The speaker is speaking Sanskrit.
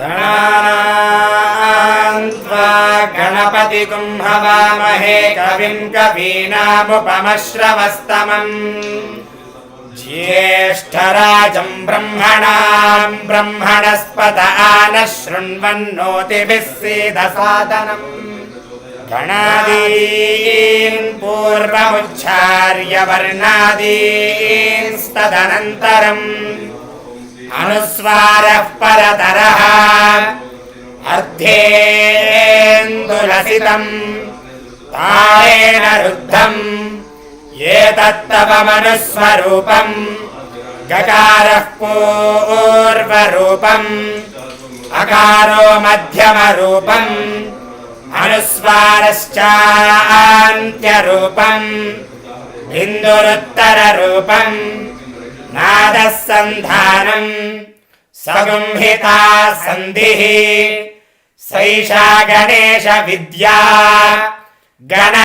गणान्त्वा गणपतिगुं हवामहे कविं कवीनामुपमश्रवस्तमम् ज्येष्ठराजं ब्रह्मणां ब्रह्मणस्पत आनः शृण्वन्नोतिभिः सीदसादनम् गणादीन् पूर्वमुच्चार्य वर्णादींस्तदनन्तरम् अनुस्वारः परतरः अर्धेन्दुलसितम् तारेण रुद्धम् एतत्तव मनुस्वरूपम् गकारः पूर्वरूपम् अकारो मध्यमरूपम् अनुस्वारश्चान्त्यरूपम् बिन्दुरुत्तररूपम् नादः सन्धानम् सगुंहिता सन्धिः सैषा गणेश विद्या गण